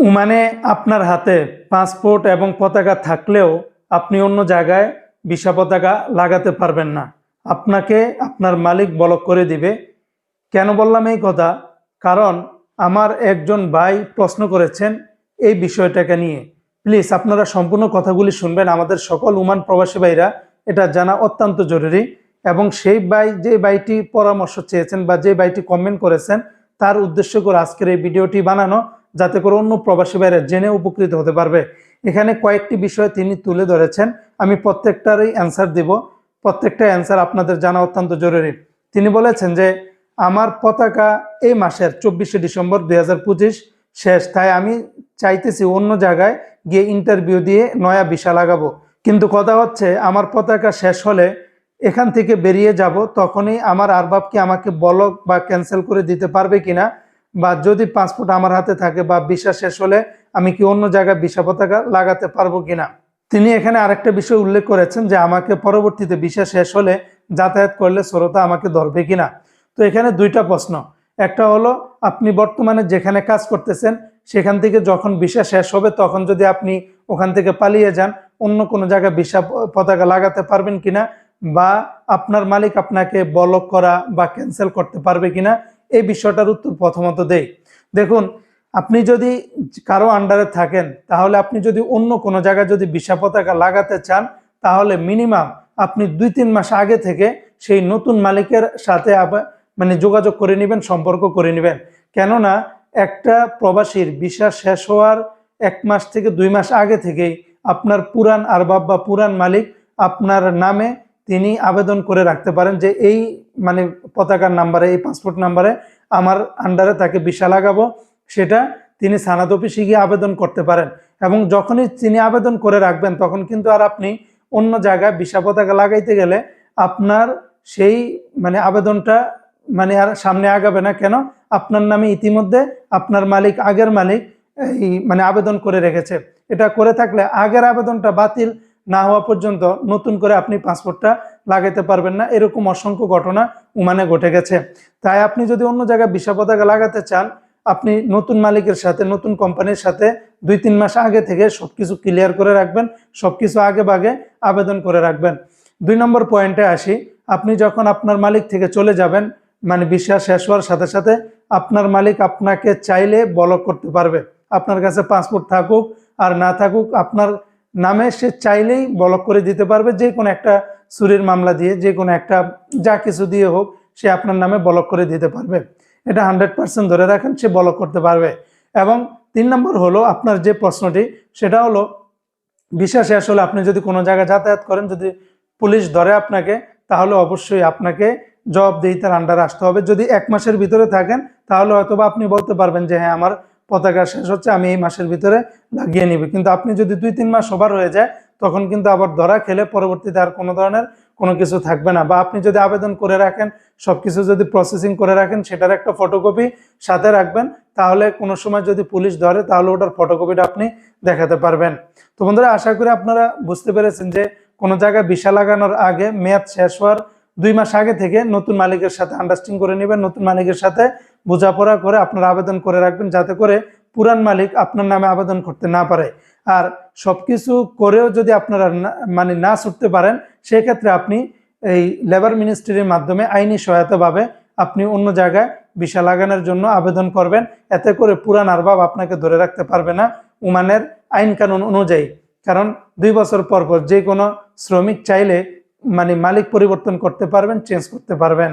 ওমানে আপনার হাতে পাসপোর্ট এবং পতাকা থাকলেও আপনি অন্য জায়গায় ভিসা পতাকা লাগাতে পারবেন না। আপনাকে আপনার মালিক ব্লক করে দিবে। কেন বললাম এই কথা? কারণ আমার একজন ভাই প্রশ্ন করেছেন এই বিষয়টাকে নিয়ে। প্লিজ আপনারা সম্পূর্ণ কথাগুলি শুনবেন। আমাদের সকল ওমান প্রবাসী ভাইরা এটা জানা অত্যন্ত জরুরি। এবং সেই ভাই যে ভাইটি পরামর্শ চেয়েছেন বা যে ভাইটি কমেন্ট করেছেন তার উদ্দেশ্য করে আজকের এই ভিডিওটি বানানো, যাতে করে অন্য প্রবাসী ভাইরা জেনে উপকৃত হতে পারবে। এখানে কয়েকটি বিষয় তিনি তুলে ধরেছেন, আমি প্রত্যেকটারই অ্যান্সার দিব। প্রত্যেকটা অ্যান্সার আপনাদের জানা অত্যন্ত জরুরি। তিনি বলেছেন যে আমার পতাকা এই মাসের 24শে ডিসেম্বর 2025 শেষ, তাই আমি চাইতেছি অন্য জায়গায় গিয়ে ইন্টারভিউ দিয়ে নয়া ভিসা লাগাবো। কিন্তু কথা হচ্ছে আমার পতাকা শেষ হলে এখান থেকে বেরিয়ে যাব, তখনই আমার আরবাব কি আমাকে ব্লক বা ক্যান্সেল করে দিতে পারবে কিনা, বা যদি পাসপোর্ট আমার হাতে থাকে বা ভিসা শেষ হলে আমি কি অন্য জায়গায় ভিসা পতাকা লাগাতে পারবো কিনা। তিনি এখানে আরেকটা বিষয় উল্লেখ করেছেন যে আমাকে পরবর্তীতে ভিসা শেষ হলে যাতায়াত করলে শ্রোতা আমাকে ধরবে কিনা। তো এখানে দুইটা প্রশ্ন। একটা হলো আপনি বর্তমানে যেখানে কাজ করতেছেন সেখান থেকে যখন ভিসা শেষ হবে তখন যদি আপনি ওখান থেকে পালিয়ে যান, অন্য কোনো জায়গায় ভিসা পতাকা লাগাতে পারবেন কিনা, বা আপনার মালিক আপনাকে ব্লক করা বা ক্যান্সেল করতে পারবে কিনা, এই বিষয়টার উত্তর প্রথমত দেই। দেখুন, আপনি যদি কারো আন্ডারে থাকেন তাহলে আপনি যদি অন্য কোনো জায়গায় যদি ভিসা পতাকা লাগাতে চান তাহলে মিনিমাম আপনি 2-3 মাস আগে থেকে সেই নতুন মালিকের সাথে যোগাযোগ করে নেবেন, সম্পর্ক করে নেবেন। কেননা একটা প্রবাসীর ভিসা শেষ হওয়ার 1 মাস থেকে 2 মাস আগে থেকেই আপনার পুরান আরবাব বা পুরান মালিক আপনার নামে তিনি আবেদন করে রাখতে পারেন যে এই পতাকার নাম্বারে, এই পাসপোর্ট নাম্বারে আমার আন্ডারে তাকে ভিসা লাগাবো। সেটা তিনি সানাদ অফিসে গিয়ে আবেদন করতে পারেন। এবং যখনই তিনি আবেদন করে রাখবেন তখন কিন্তু আর আপনি অন্য জায়গায় ভিসা পতাকা লাগাইতে গেলে আপনার সেই আবেদনটা আর সামনে আগাবে না। কেন? আপনার নামে ইতিমধ্যে আপনার মালিক, আগের মালিক এই আবেদন করে রেখেছে। এটা করে থাকলে আগের আবেদনটা বাতিল না হওয়া পর্যন্ত নতুন করে আপনি পাসপোর্টটা লাগাইতে পারবেন না। এরকম অসংখ্য ঘটনা ওমানে ঘটে গেছে। তাই আপনি যদি অন্য জায়গায় ভিসা পতাকা লাগাতে চান, আপনি নতুন মালিকের সাথে, নতুন কোম্পানির সাথে 2-3 মাস আগে থেকে সবকিছু ক্লিয়ার করে রাখবেন, সবকিছু আগে ভাগে আবেদন করে রাখবেন। 2 নম্বর পয়েন্টে আসি। আপনি যখন আপনার মালিক থেকে চলে যাবেন, ভিসা শেষ হওয়ার সাথে সাথে আপনার মালিক আপনাকে চাইলে ব্লক করতে পারবে। আপনার কাছে পাসপোর্ট থাকুক আর না থাকুক, আপনার নামে সে চাইলেই ব্লক করে দিতে পারবে। যে কোনো একটা চুরির মামলা দিয়ে, যে কোনো একটা যা কিছু দিয়ে হোক, সে আপনার নামে ব্লক করে দিতে পারবে। এটা 100% ধরে রাখেন, সে ব্লক করতে পারবে। এবং 3 নম্বর হলো আপনার যে প্রশ্নটি, সেটা হলো ভিসা শেষ হলে আপনি যদি কোনো জায়গায় যাতায়াত করেন, যদি পুলিশ ধরে আপনাকে, তাহলে অবশ্যই আপনাকে জবাবদিহিতার আন্ডারে আসতে হবে। যদি 1 মাসের ভিতরে থাকেন তাহলে হয়তোবা আপনি বলতে পারবেন যে হ্যাঁ, আমার পতাকা শেষ হচ্ছে, আমি এই মাসের ভিতরে লাগিয়ে নিব। কিন্তু আপনি যদি 2-3 মাস ওভার হয়ে যায় তখন কিন্তু আবার ধরা খেলে পরবর্তীতে আর কোনো ধরনের কোনো কিছু থাকবে না। বা আপনি যদি আবেদন করে রাখেন, সবকিছু যদি প্রসেসিং করে রাখেন, সেটার একটা ফটোকপি সাথে রাখবেন, তাহলে কোনো সময় যদি পুলিশ ধরে তাহলে ওটার ফটোকপিটা আপনি দেখাতে পারবেন। তো বন্ধুরা, আশা করি আপনারা বুঝতে পেরেছেন যে কোনো জায়গায় ভিসা লাগানোর আগে, মেয়াদ শেষ হওয়ার 2 মাস আগে থেকে নতুন মালিকের সাথে আন্ডারস্ট্যান্ডিং করে নেবেন, নতুন মালিকের সাথে বোঝাপড়া করে আপনারা আবেদন করে রাখবেন, যাতে করে পুরান মালিক আপনার নামে আবেদন করতে না পারে। আর সবকিছু করেও যদি আপনারা না ছুটতে পারেন, সেক্ষেত্রে আপনি এই লেবার মিনিস্ট্রির মাধ্যমে আইনি সহায়তাভাবে আপনি অন্য জায়গায় ভিসা লাগানোর জন্য আবেদন করবেন। এতে করে পুরান আরবাব আপনাকে ধরে রাখতে পারবে না ওমানের আইন কানুন অনুযায়ী। কারণ 2 বছর পর পর যে কোনো শ্রমিক চাইলে মালিক পরিবর্তন করতে পারবেন, চেঞ্জ করতে পারবেন।